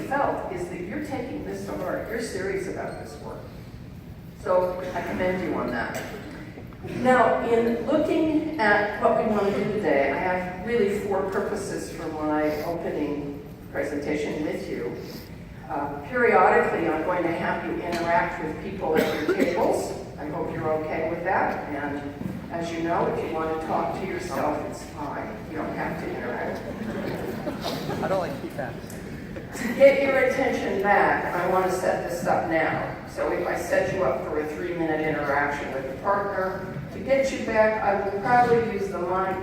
felt is that you're taking this to heart. You're serious about this work. So I commend you on that. Now, in looking at what we want to do today, I have really 4 purposes for my opening presentation with you. Periodically, I'm going to have you interact with people at your tables. I hope you're okay with that. And as you know, if you want to talk to yourself, it's fine. You don't have to interact. I don't like feedback. To get your attention back, I want to set this up now. So if I set you up for a 3-minute interaction with a partner, to get you back, I will probably use the mic.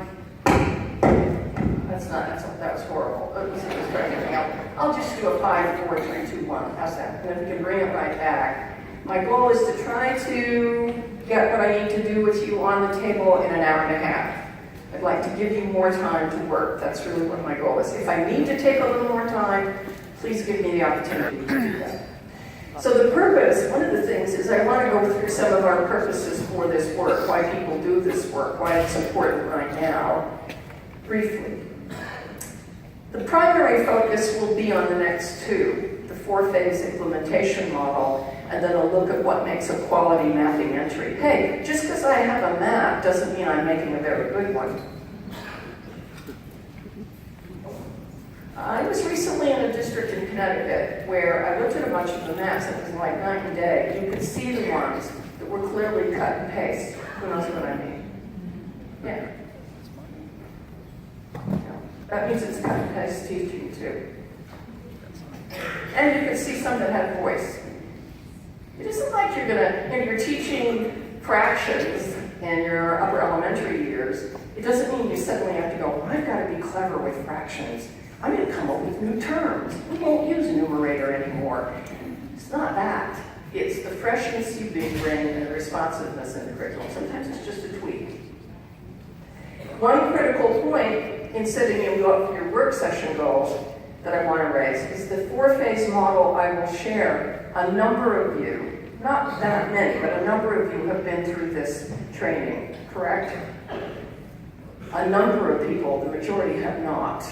That was horrible. I'll just do a 5, 4, 3, 2, 1. How's that? And if you can bring it right back. My goal is to try to get what I need to do with you on the table in an hour and a half. I'd like to give you more time to work. That's really what my goal is. If I need to take a little more time, please give me the opportunity to do that. So the purpose, one of the things is I want to go through some of our purposes for this work, why people do this work, why it's important right now, briefly. The primary focus will be on the next 2, the 4-phase implementation model, and then a look at what makes a quality mapping entry. Hey, just because I have a map doesn't mean I'm making a very good one. I was recently in a district in Connecticut where I looked at a bunch of the maps and it was like night and day. You could see the ones that were clearly cut and paste. Who knows what I mean? Yeah. That means it's cut and paste teaching too. And you can see some that had voice. It isn't like you're you're teaching fractions in your upper elementary years. It doesn't mean you suddenly have to go, I've got to be clever with fractions. I'm going to come up with new terms. We won't use numerator anymore. It's not that. It's the freshness you bring and the responsiveness in the curriculum. Sometimes it's just a tweak. One critical point in setting you up for your work session goals that I want to raise is the 4-phase model. I will share a number of you, not that many, but a number of you have been through this training, correct? A number of people, the majority have not.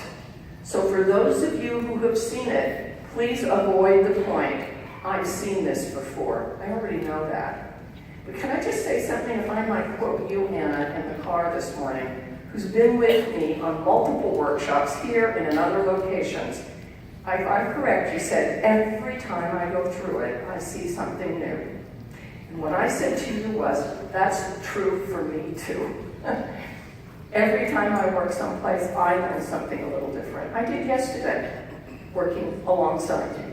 So for those of you who have seen it, please avoid the point, I've seen this before. I already know that. But can I just say something, if I might quote you, Anna, in the car this morning, who's been with me on multiple workshops here and in other locations. I'm correct, you said, every time I go through it, I see something new. And what I said to you was, that's true for me too. Every time I work someplace, I learn something a little different. I did yesterday, working alongside you.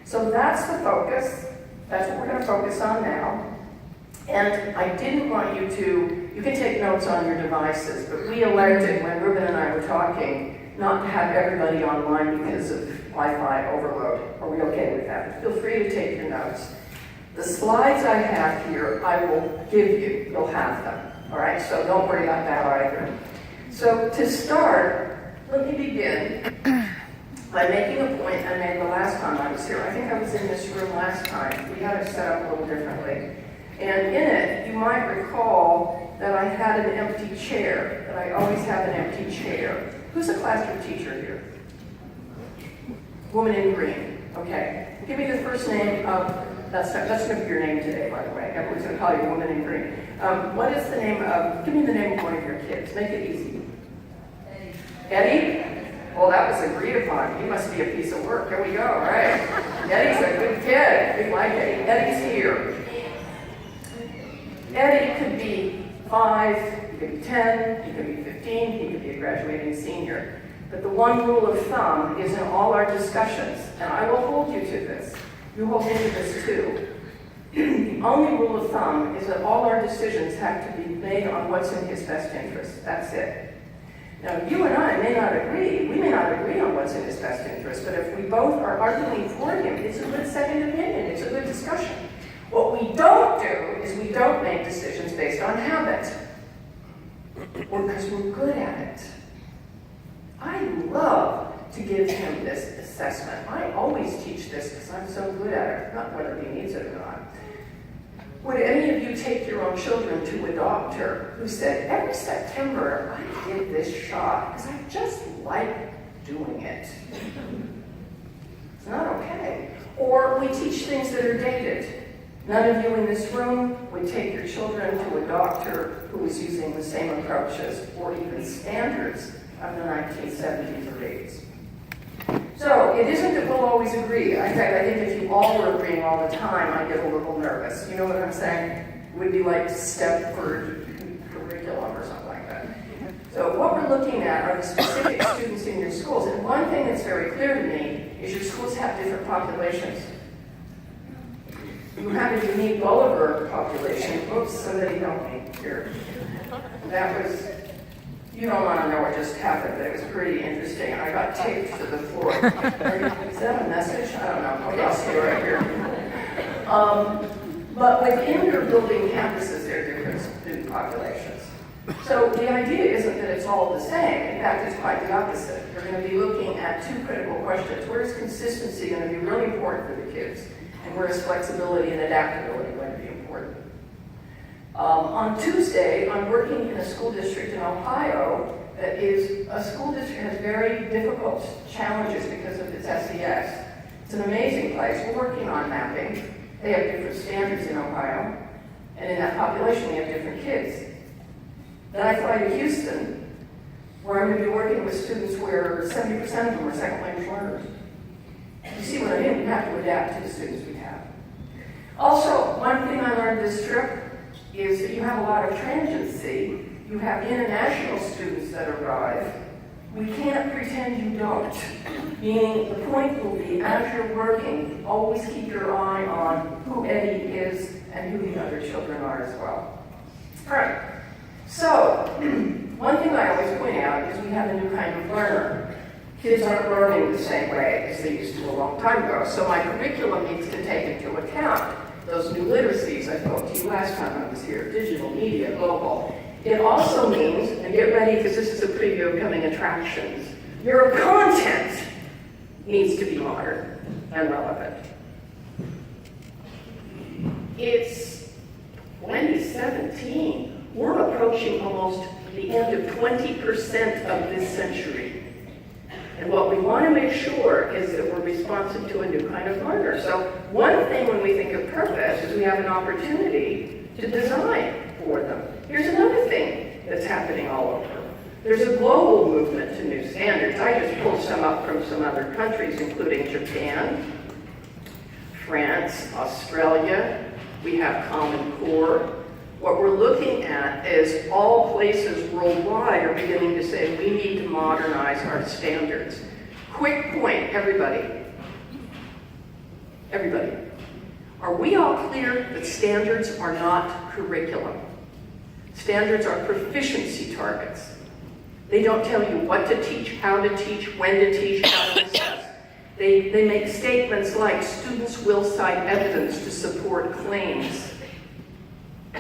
So that's the focus. That's what we're going to focus on now. And I didn't want you to, you can take notes on your devices, but we elected, when Ruben and I were talking, not to have everybody online because of Wi-Fi overload. Are we okay with that? Feel free to take your notes. The slides I have here, I will give you. You'll have them. All right, so don't worry about that either. So to start, let me begin by making a point I made the last time I was here. I think I was in this room last time. We had it set up a little differently. And in it, you might recall that I had an empty chair, that I always have an empty chair. Who's a classroom teacher here? Woman in green. Okay. Give me the first name of, that's going to be your name today, by the way. Everyone's going to call you Woman in green. What is the name of, give me the name of one of your kids. Make it easy. Eddie? Well, that was agreed upon. He must be a piece of work. Here we go, all right. Eddie's a good kid. We like Eddie. Eddie's here. Eddie could be 5, he could be 10, he could be 15, he could be a graduating senior. But the one rule of thumb is in all our discussions, and I will hold you to this. You hold me to this too. The only rule of thumb is that all our decisions have to be made on what's in his best interest. That's it. Now, you and I may not agree. We may not agree on what's in his best interest, but if we both are arguing for him, it's a good second opinion. It's a good discussion. What we don't do is we don't make decisions based on habit, or because we're good at it. I love to give him this assessment. I always teach this because I'm so good at it, not whether he needs it or not. Would any of you take your own children to a doctor who said, every September I get this shot because I just like doing it? It's not Or we teach things that are dated. None of you in this room would take your children to a doctor who was using the same approaches or even standards of the 1970s or 80s. So it isn't that we'll always agree. In fact, I think if you all were agreeing all the time, I'd get a little nervous. You know what I'm saying? It would be like Stepford curriculum or something like that. So what we're looking at are the specific students in your schools. And one thing that's very clear to me is your schools have different populations. You have a unique Gulliver population. Oops, somebody help me here. That was, you don't want to know what just happened, but it was pretty interesting. I got taped to the floor. Is that a message? I don't know. Okay, I'll stay right here. But within your building campuses, there are different student populations. So the idea isn't that it's all the same. In fact, it's quite the opposite. You're going to be looking at two critical questions. Where is consistency going to be really important for the kids? And where is flexibility and adaptability going to be important? On Tuesday, I'm working in a school district in Ohio that is a school district that has very difficult challenges because of its SES. It's an amazing place. We're working on mapping. They have different standards in Ohio. And in that population, we have different kids. Then I fly to Houston, where I'm going to be working with students where 70% of them are second language learners. You see what I mean? We have to adapt to the students we have. Also, one thing I learned this trip is that you have a lot of transiency. You have international students that arrive. We can't pretend you don't. Meaning, the point will be, as you're working, always keep your eye on who Eddie is and who the other children are as well. All right. So, one thing I always point out is we have a new kind of learner. Kids aren't learning the same way as they used to a long time ago. So my curriculum needs to take into account those new literacies I spoke to you last time I was here, digital, media, global. It also means, and get ready because this is a preview of coming attractions, your content needs to be modern and relevant. It's 2017. We're approaching almost the end of 20% of this century. And what we want to make sure is that we're responsive to a new kind of learner. So one thing when we think of purpose is we have an opportunity to design for them. Here's another thing that's happening all over. There's a global movement to new standards. I just pulled some up from some other countries, including Japan, France, Australia. We have Common Core. What we're looking at is all places worldwide are beginning to say we need to modernize our standards. Quick point, everybody. Everybody. Are we all clear that standards are not curriculum? Standards are proficiency targets. They don't tell you what to teach, how to teach, when to teach, how to assess. They make statements like students will cite evidence to support claims.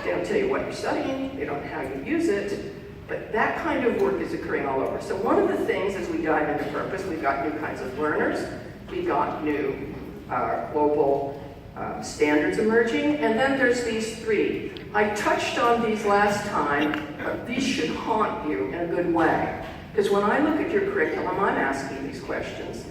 They don't tell you what you're studying, they don't know how you use it, but that kind of work is occurring all over. So one of the things as we dive into purpose, we've got new kinds of learners, we've got new global standards emerging, and then there's these three. I touched on these last time, but these should haunt you in a good way. Because when I look at your curriculum, I'm asking these questions.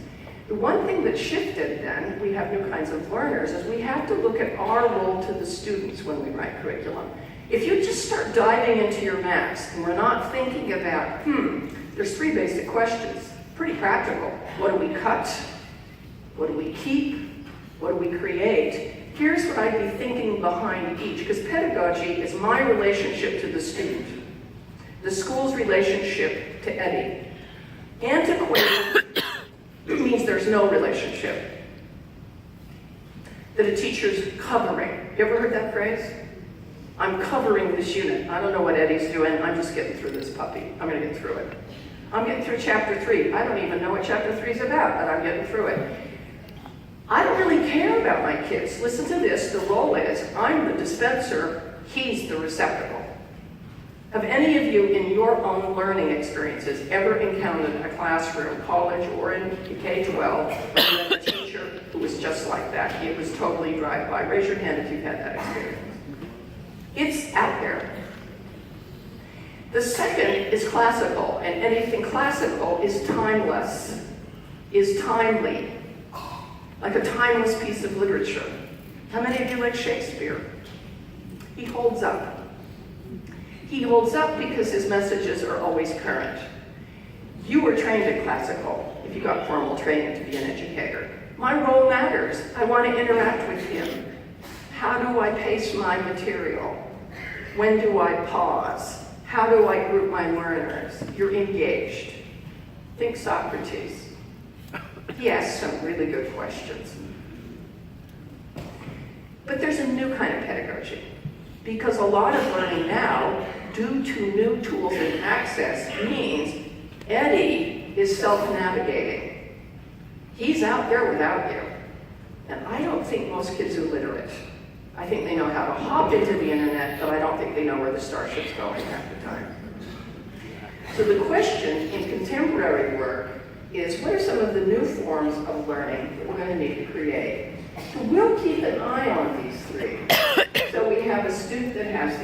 The one thing that shifted then, we have new kinds of learners, is we have to look at our role to the students when we write curriculum. If you just start diving into your maps and we're not thinking about, there's three basic questions, pretty practical. What do we cut? What do we keep? What do we create? Here's what I'd be thinking behind each, because pedagogy is my relationship to the student, the school's relationship to Eddie. Antiquated means there's no relationship. That a teacher's covering. You ever heard that phrase? I'm covering this unit. I don't know what Eddie's doing. I'm just getting through this puppy. I'm going to get through it. I'm getting through chapter 3. I don't even know what chapter 3 is about, but I'm getting through it. I don't really care about my kids. Listen to this. The role is, I'm the dispenser, he's the receptacle. Have any of you in your own learning experiences ever encountered a classroom, college, or in K-12, where you had a teacher who was just like that? It was totally drive-by. Raise your hand if you've had that experience. It's out there. The second is classical, and anything classical is timeless, is timely. like a timeless piece of literature. How many of you like Shakespeare? He holds up. He holds up because his messages are always current. You were trained in classical, if you got formal training to be an educator. My role matters. I want to interact with him. How do I pace my material? When do I pause? How do I group my learners? You're engaged. Think Socrates. He asked some really good questions. But there's a new kind of pedagogy, because a lot of learning now, due to new tools and access, means Eddie is self-navigating. He's out there without you. And I don't think most kids are literate. I think they know how to hop into the internet, but I don't think they know where the starship's going half the time. So the question in contemporary work is, what are some of the new forms of learning that we're going to need to create? So we'll keep an eye on these three. So we have a student that has